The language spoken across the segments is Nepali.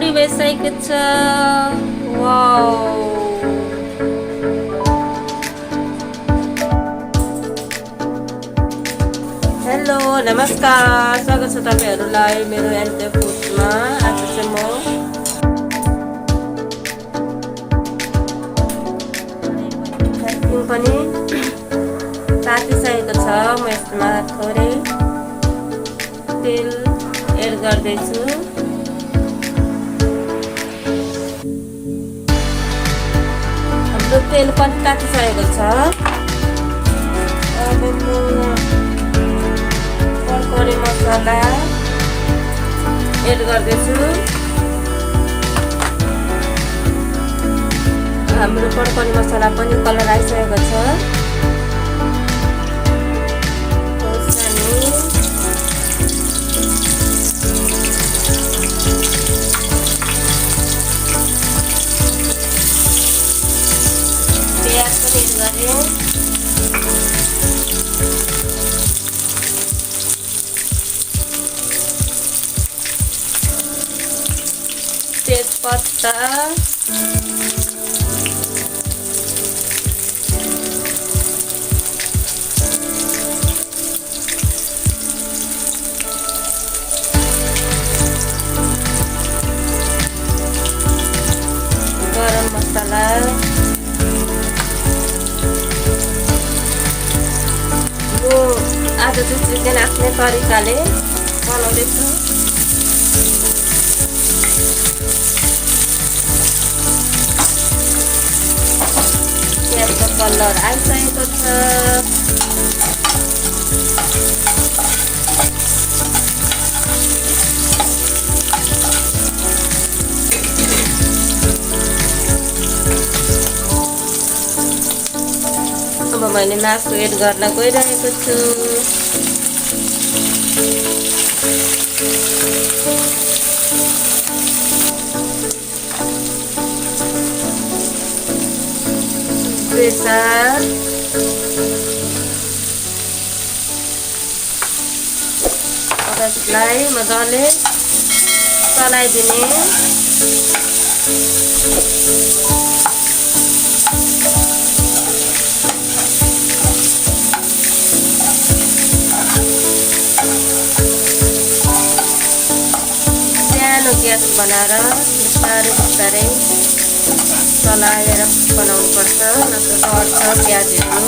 currybest आएको छ। वाउ! हेलो, नमस्कार, स्वागत छ तपाईहरुलाई मेरो एन्टे फुडमा। आज चाहिँ म पनि तातिसकेको छ। म यसमा थोरै तेल एड गर्दैछु। हाम्रो तेल पनि तातिसकेको छ। अब म कर्करी मसला एड गर्दैछु। हाम्रो कर्करी मसला पनि कलर आइसकेको छ। प्याज पनि एड गरेँ। तेजपत्ता, गरम मसला, आज चाहिँ चिकन आफ्नै तरिकाले बनाउँदैछु। प्याजको कलर आइसकेको छ। अब मैले मासु एड गर्न गइरहेको छु। बेसार, अब यसलाई मजाले चलाइदिने। सानो ग्यास बनाएर बिस्तारै बिस्तारै चलाएर बनाउनु पर्छ, नत्र डढ्छ प्याजहरू।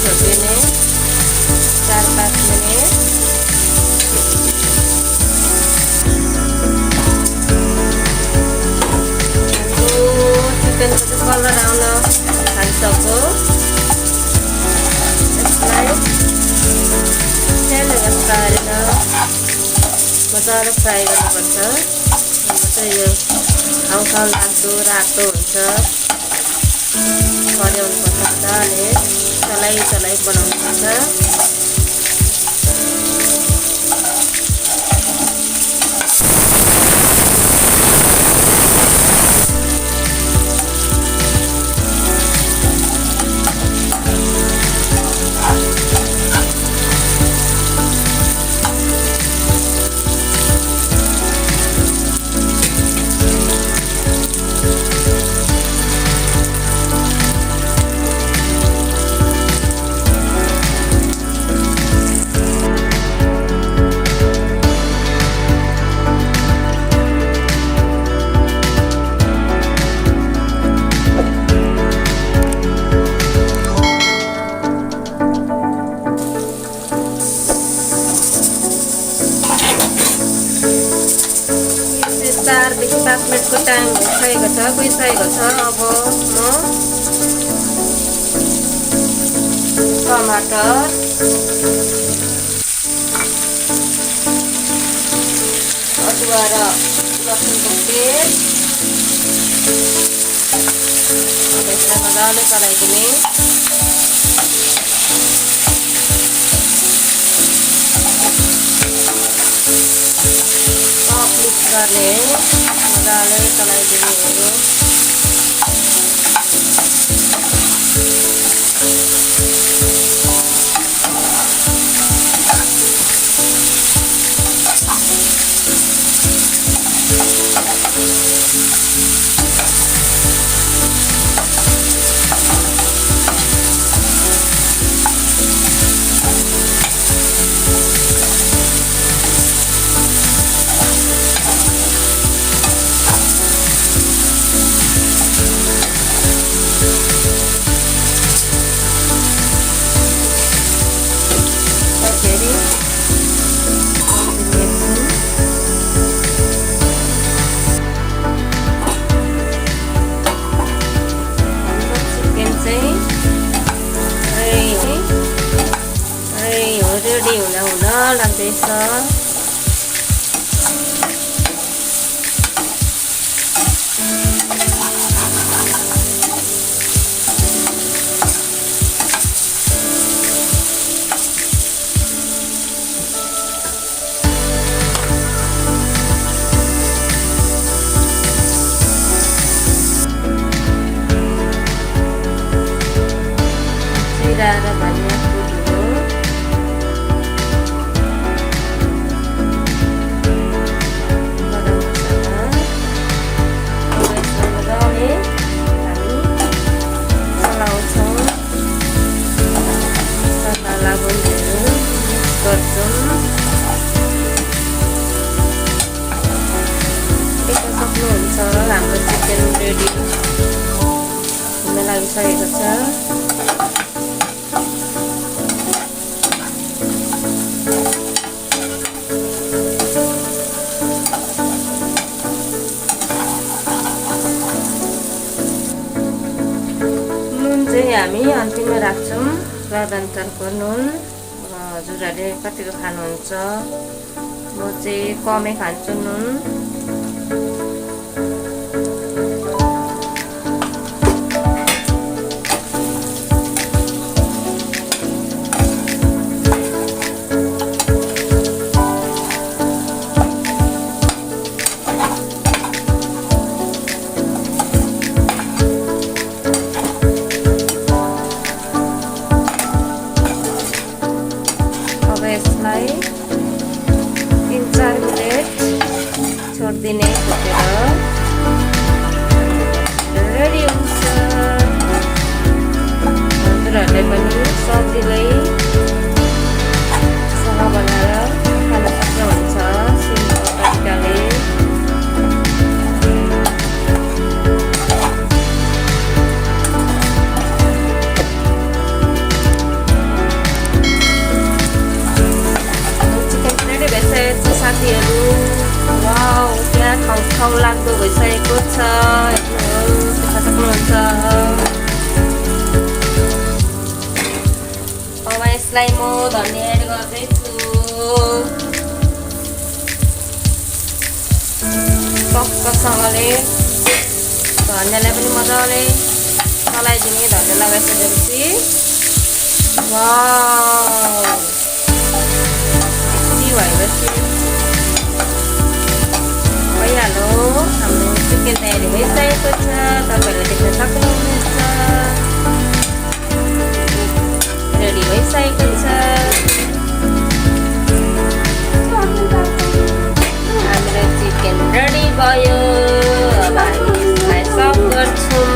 छोड्दिने 4-5 मिनट। चिकनको चाहिँ कलर आउन थालिसक्यो। यसलाई सानो गैस पारेर मजाले फ्राई गर्नुपर्छ। चाहिँ यो खाउ लाग्दो रातो हुन्छ। पर्याउनु पर्छ मजाले, चलाइ बनाउनु पर्छ। देखि 5 मिनटको टाइम गइसकेको छ। अब म टमाटर, अदुवा र लसुनको पेस्ट, यसलाई मजाले चलाइदिने। सब मिक्स गर्ने है, मजाले चलाइदिने हो। रेडी हुन लाग्दैछ। जिरा र धनियाँ सक्नुहुन्छ। हाम्रो चिकन रेडी हुन लागिसकेको छ। नुन चाहिँ हामी अन्तिममा राख्छौँ, स्वाद अनुसारको नुन। हजुरहरूले कतिको खानुहुन्छ? म चाहिँ कमै खान्छु नुन। यसलाई 3-4 मिनट छोडिदिने फुटेर रेडी हुन्छ। हजुरहरूले पनि सजिलैसँग बनाएर खान सक्नुहुन्छ सिम्पल तरिकाले। साथीहरू वाउ, त्यहाँ खाउ लाग्दो भइसकेको छ। देख्न सक्नुहुन्छ। अब यसलाई म धनियाँ एड गर्दैछु। टक्कसँगले धनियाँलाई पनि मजाले चलाइदिने। धनियाँ लगाइसकेपछि वाउ, भएपछि भइहाल्यो। हाम्रो चिकन तयारी भइसकेको छ, तपाईँहरूले देख्न सक्नुहुन्छ। रेडी भइसकेको छ। हाम्रो चिकन रेडी भयो। अब हामी यसलाई सर्भ गर्छौँ।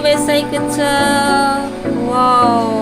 भइसकेको छ। वाउ।